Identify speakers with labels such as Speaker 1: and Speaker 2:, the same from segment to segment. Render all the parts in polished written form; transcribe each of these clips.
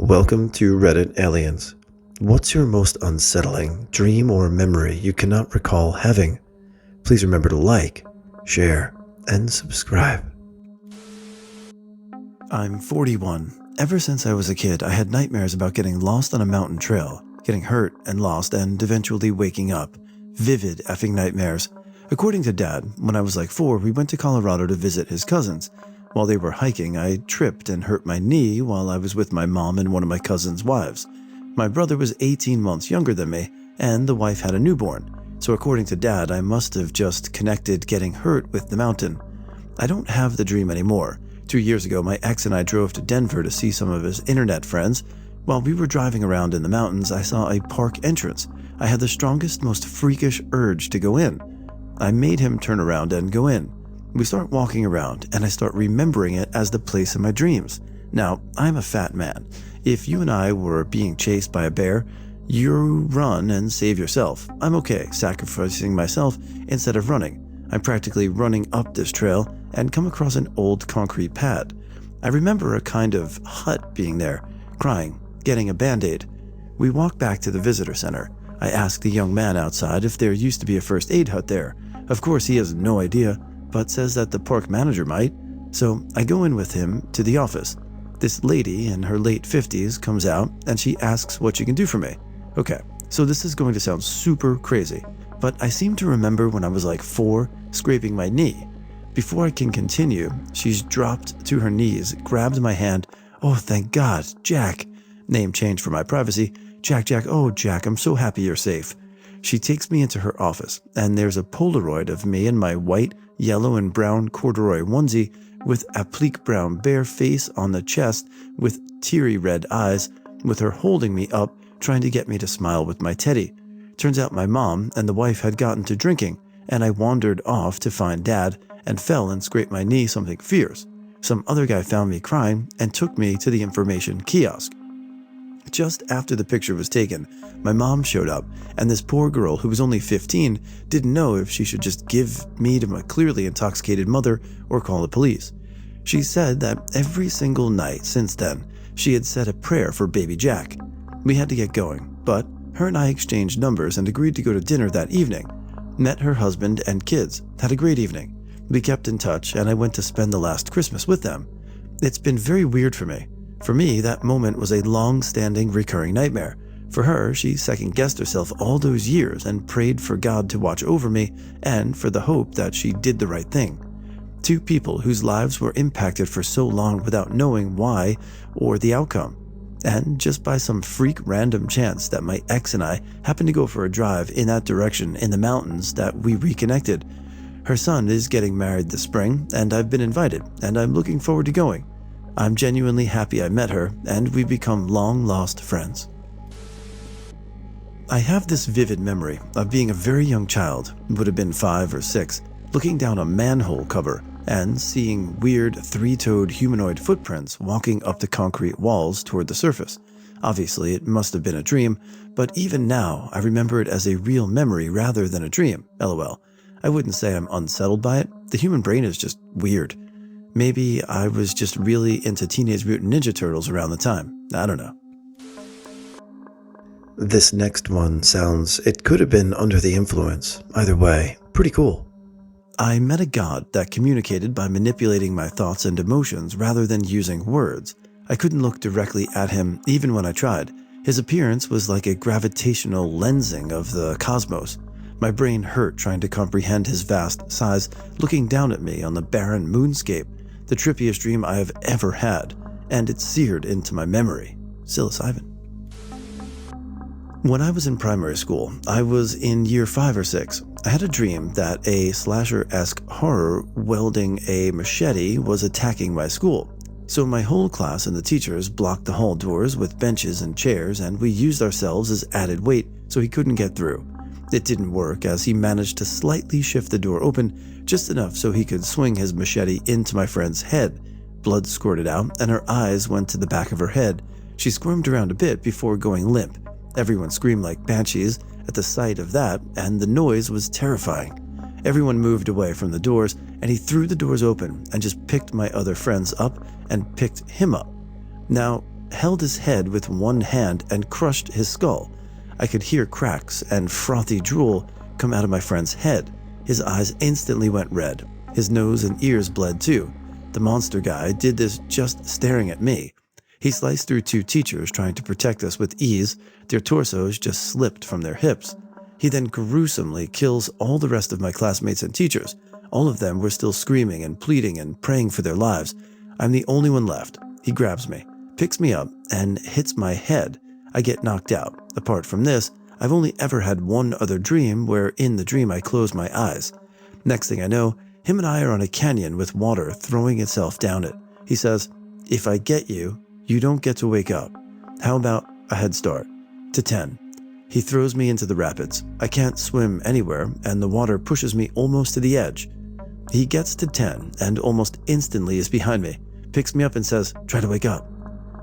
Speaker 1: Welcome to Reddit Aliens. What's your most unsettling dream or memory you cannot recall having? Please remember to like, share, and subscribe.
Speaker 2: I'm 41. Ever since I was a kid, I had nightmares about getting lost on a mountain trail, getting hurt and lost, and eventually waking up. Vivid effing nightmares. According to Dad, when I was like 4, we went to Colorado to visit his cousins. While they were hiking, I tripped and hurt my knee while I was with my mom and one of my cousin's wives. My brother was 18 months younger than me, and the wife had a newborn. So according to Dad, I must have just connected getting hurt with the mountain. I don't have the dream anymore. 2 years ago, my ex and I drove to Denver to see some of his internet friends. While we were driving around in the mountains, I saw a park entrance. I had the strongest, most freakish urge to go in. I made him turn around and go in. We start walking around, and I start remembering it as the place in my dreams. Now, I'm a fat man. If you and I were being chased by a bear, you run and save yourself. I'm okay sacrificing myself instead of running. I'm practically running up this trail and come across an old concrete pad. I remember a kind of hut being there, crying, getting a Band-Aid. We walk back to the visitor center. I ask the young man outside if there used to be a first aid hut there. Of course, he has no idea, but says that the park manager might. So I go in with him to the office. This lady in her late 50s comes out and she asks what she can do for me. Okay, so this is going to sound super crazy, but I seem to remember when I was like 4, scraping my knee. Before I can continue, she's dropped to her knees, grabbed my hand. Oh, thank God, Jack. Name change for my privacy. Jack, oh, Jack, I'm so happy you're safe. She takes me into her office, and there's a Polaroid of me in my white, yellow, and brown corduroy onesie with applique brown bare face on the chest with teary red eyes, with her holding me up, trying to get me to smile with my teddy. Turns out my mom and the wife had gotten to drinking, and I wandered off to find Dad and fell and scraped my knee something fierce. Some other guy found me crying and took me to the information kiosk. Just after the picture was taken, my mom showed up, and this poor girl who was only 15 didn't know if she should just give me to my clearly intoxicated mother or call the police. She said that every single night since then, she had said a prayer for baby Jack. We had to get going, but her and I exchanged numbers and agreed to go to dinner that evening. Met her husband and kids, had a great evening. We kept in touch, and I went to spend the last Christmas with them. It's been very weird for me. For me, that moment was a long-standing recurring nightmare. For her, she second-guessed herself all those years and prayed for God to watch over me and for the hope that she did the right thing. 2 people whose lives were impacted for so long without knowing why or the outcome. And just by some freak random chance that my ex and I happened to go for a drive in that direction in the mountains that we reconnected. Her son is getting married this spring, and I've been invited, and I'm looking forward to going. I'm genuinely happy I met her, and we've become long-lost friends. I have this vivid memory of being a very young child, would have been 5 or 6, looking down a Manhole cover and seeing weird 3-toed humanoid footprints walking up the concrete walls toward the surface. Obviously, it must have been a dream, but even now, I remember it as a real memory rather than a dream, lol. I wouldn't say I'm unsettled by it. The human brain is just weird. Maybe I was just really into Teenage Mutant Ninja Turtles around the time. I don't know.
Speaker 1: This next one sounds, it could have been under the influence. Either way, pretty cool.
Speaker 2: I met a god that communicated by manipulating my thoughts and emotions rather than using words. I couldn't look directly at him even when I tried. His appearance was like a gravitational lensing of the cosmos. My brain hurt trying to comprehend his vast size, looking down at me on the barren moonscape. The trippiest dream I have ever had, and it's seared into my memory. Psilocybin. When I was in primary school, I was in year 5 or 6. I had a dream that a slasher-esque horror wielding a machete was attacking my school. So my whole class and the teachers blocked the hall doors with benches and chairs, and we used ourselves as added weight so he couldn't get through. It didn't work, as he managed to slightly shift the door open just enough so he could swing his machete into my friend's head. Blood squirted out, and her eyes went to the back of her head. She squirmed around a bit before going limp. Everyone screamed like banshees at the sight of that, and the noise was terrifying. Everyone moved away from the doors, and he threw the doors open and just picked my other friends up and picked him up. Now, held his head with one hand and crushed his skull. I could hear cracks and frothy drool come out of my friend's head. His eyes instantly went red. His nose and ears bled too. The monster guy did this just staring at me. He sliced through 2 teachers trying to protect us with ease. Their torsos just slipped from their hips. He then gruesomely kills all the rest of my classmates and teachers. All of them were still screaming and pleading and praying for their lives. I'm the only one left. He grabs me, picks me up, and hits my head. I get knocked out. Apart from this, I've only ever had one other dream where in the dream I close my eyes. Next thing I know, him and I are on a canyon with water throwing itself down it. He says, "If I get you, you don't get to wake up. How about a head start?" To 10. He throws me into the rapids. I can't swim anywhere, and the water pushes me almost to the edge. He gets to 10 and almost instantly is behind me, picks me up and says, "Try to wake up."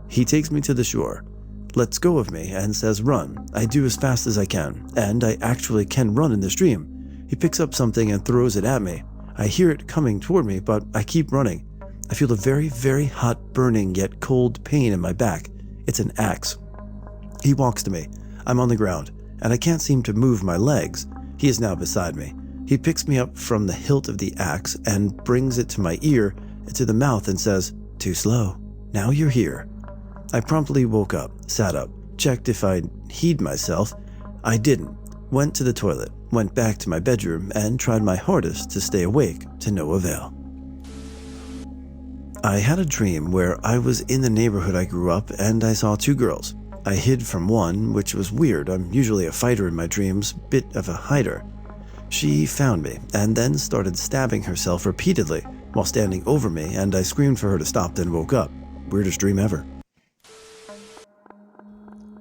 Speaker 2: He takes me to the shore, lets go of me and says, "Run." I do as fast as I can, and I actually can run in this dream. He picks up something and throws it at me. I hear it coming toward me, but I keep running. I feel a very, very hot, burning yet cold pain in my back. It's an axe. He walks to me. I'm on the ground, and I can't seem to move my legs. He is now beside me. He picks me up from the hilt of the axe and brings it to my ear, to the mouth, and says, "Too slow. Now you're here." I promptly woke up, sat up, checked if I'd heed myself. I didn't. Went to the toilet, went back to my bedroom, and tried my hardest to stay awake, to no avail. I had a dream where I was in the neighborhood I grew up and I saw 2 girls. I hid from one, which was weird. I'm usually a fighter in my dreams, bit of a hider. She found me and then started stabbing herself repeatedly while standing over me, and I screamed for her to stop, then woke up. Weirdest dream ever.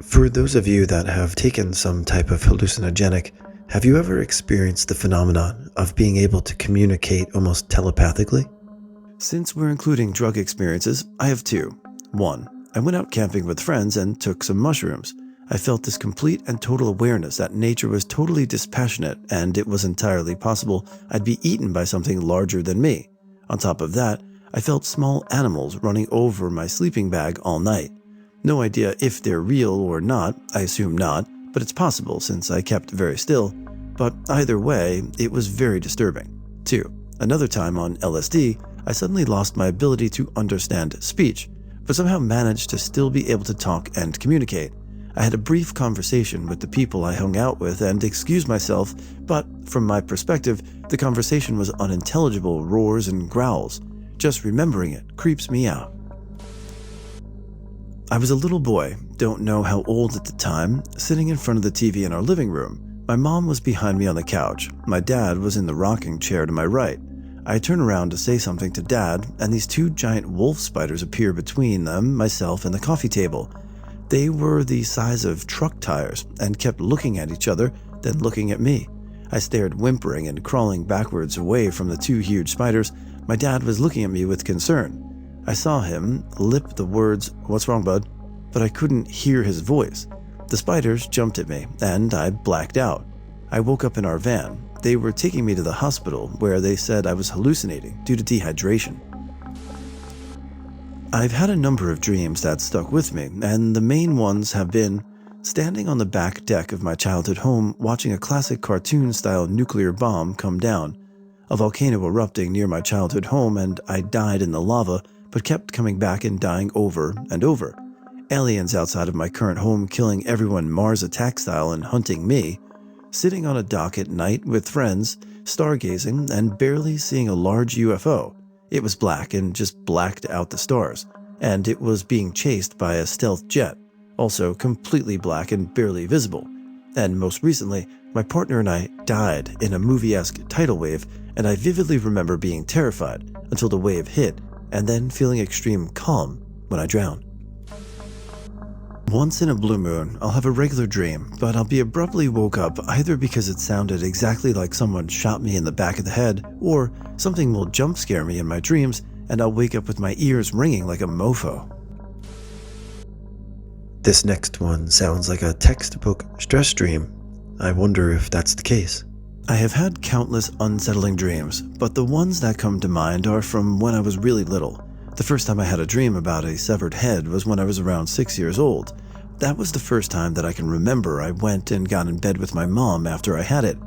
Speaker 1: For those of you that have taken some type of hallucinogenic, have you ever experienced the phenomenon of being able to communicate almost telepathically?
Speaker 2: Since we're including drug experiences, I have 2. 1. I went out camping with friends and took some mushrooms. I felt this complete and total awareness that nature was totally dispassionate and it was entirely possible I'd be eaten by something larger than me. On top of that, I felt small animals running over my sleeping bag all night. No idea if they're real or not, I assume not, but it's possible since I kept very still. But either way, it was very disturbing. 2. Another time on LSD, I suddenly lost my ability to understand speech, but somehow managed to still be able to talk and communicate. I had a brief conversation with the people I hung out with and excused myself, but from my perspective, the conversation was unintelligible roars and growls. Just remembering it creeps me out. I was a little boy, don't know how old at the time, sitting in front of the TV in our living room. My mom was behind me on the couch. My dad was in the rocking chair to my right. I turn around to say something to Dad, and these 2 giant wolf spiders appear between them, myself, and the coffee table. They were the size of truck tires and kept looking at each other, then looking at me. I stared, whimpering and crawling backwards away from the 2 huge spiders. My dad was looking at me with concern. I saw him lip the words, "What's wrong, bud?" but I couldn't hear his voice. The spiders jumped at me, and I blacked out. I woke up in our van. They were taking me to the hospital, where they said I was hallucinating due to dehydration. I've had a number of dreams that stuck with me, and the main ones have been standing on the back deck of my childhood home watching a classic cartoon-style nuclear bomb come down, a volcano erupting near my childhood home, and I died in the lava but kept coming back and dying over and over, aliens outside of my current home killing everyone Mars Attack style and hunting me, sitting on a dock at night with friends, stargazing and barely seeing a large UFO. It was black and just blacked out the stars, and it was being chased by a stealth jet, also completely black and barely visible. And most recently, my partner and I died in a movie-esque tidal wave, and I vividly remember being terrified until the wave hit, and then feeling extreme calm when I drowned. Once in a blue moon, I'll have a regular dream, but I'll be abruptly woke up either because it sounded exactly like someone shot me in the back of the head, or something will jump scare me in my dreams, and I'll wake up with my ears ringing like a mofo.
Speaker 1: This next one sounds like a textbook stress dream. I wonder if that's the case.
Speaker 2: I have had countless unsettling dreams, but the ones that come to mind are from when I was really little. The first time I had a dream about a severed head was when I was around 6 years old. That was the first time that I can remember I went and got in bed with my mom after I had it.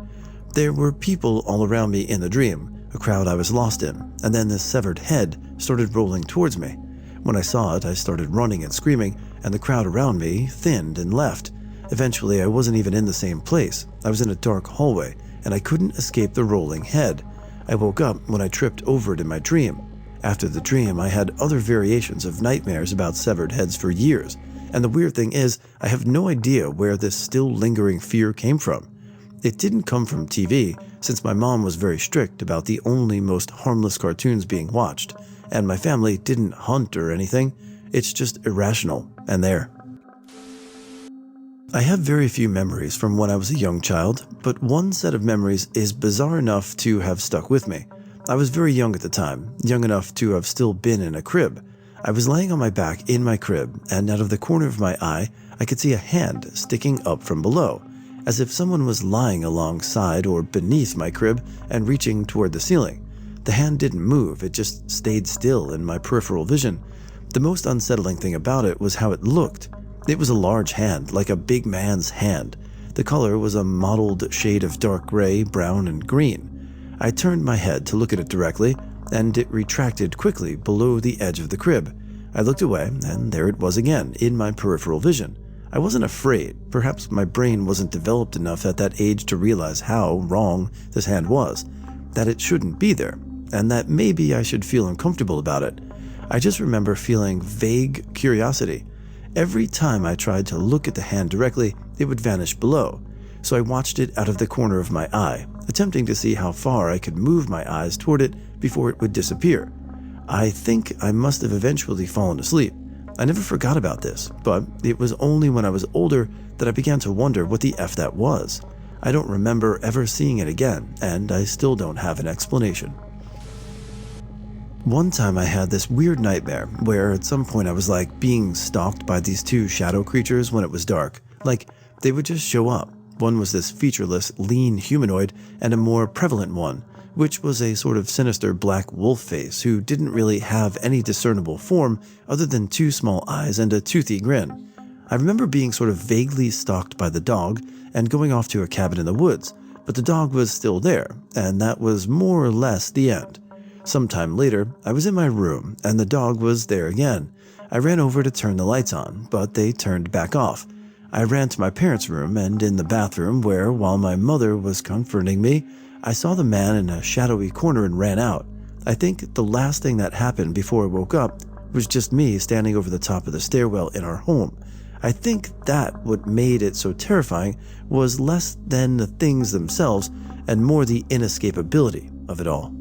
Speaker 2: There were people all around me in the dream, a crowd I was lost in, and then this severed head started rolling towards me. When I saw it, I started running and screaming, and the crowd around me thinned and left. Eventually, I wasn't even in the same place. I was in a dark hallway, and I couldn't escape the rolling head. I woke up when I tripped over it in my dream. After the dream, I had other variations of nightmares about severed heads for years, and the weird thing is, I have no idea where this still lingering fear came from. It didn't come from TV, since my mom was very strict about the only most harmless cartoons being watched, and my family didn't hunt or anything. It's just irrational, and there. I have very few memories from when I was a young child, but one set of memories is bizarre enough to have stuck with me. I was very young at the time, young enough to have still been in a crib. I was laying on my back in my crib, and out of the corner of my eye, I could see a hand sticking up from below, as if someone was lying alongside or beneath my crib and reaching toward the ceiling. The hand didn't move, it just stayed still in my peripheral vision. The most unsettling thing about it was how it looked. It was a large hand, like a big man's hand. The color was a mottled shade of dark gray, brown, and green. I turned my head to look at it directly, and it retracted quickly below the edge of the crib. I looked away, and there it was again, in my peripheral vision. I wasn't afraid. Perhaps my brain wasn't developed enough at that age to realize how wrong this hand was, that it shouldn't be there, and that maybe I should feel uncomfortable about it. I just remember feeling vague curiosity. Every time I tried to look at the hand directly, it would vanish below. So I watched it out of the corner of my eye, attempting to see how far I could move my eyes toward it before it would disappear. I think I must have eventually fallen asleep. I never forgot about this, but it was only when I was older that I began to wonder what the F that was. I don't remember ever seeing it again, and I still don't have an explanation. One time I had this weird nightmare where at some point I was like being stalked by these two shadow creatures when it was dark. Like, they would just show up. One was this featureless, lean humanoid, and a more prevalent one, which was a sort of sinister black wolf face who didn't really have any discernible form other than two small eyes and a toothy grin. I remember being sort of vaguely stalked by the dog and going off to a cabin in the woods, but the dog was still there, and that was more or less the end. Sometime later, I was in my room, and the dog was there again. I ran over to turn the lights on, but they turned back off. I ran to my parents' room and in the bathroom where, while my mother was comforting me, I saw the man in a shadowy corner and ran out. I think the last thing that happened before I woke up was just me standing over the top of the stairwell in our home. I think that what made it so terrifying was less than the things themselves and more the inescapability of it all.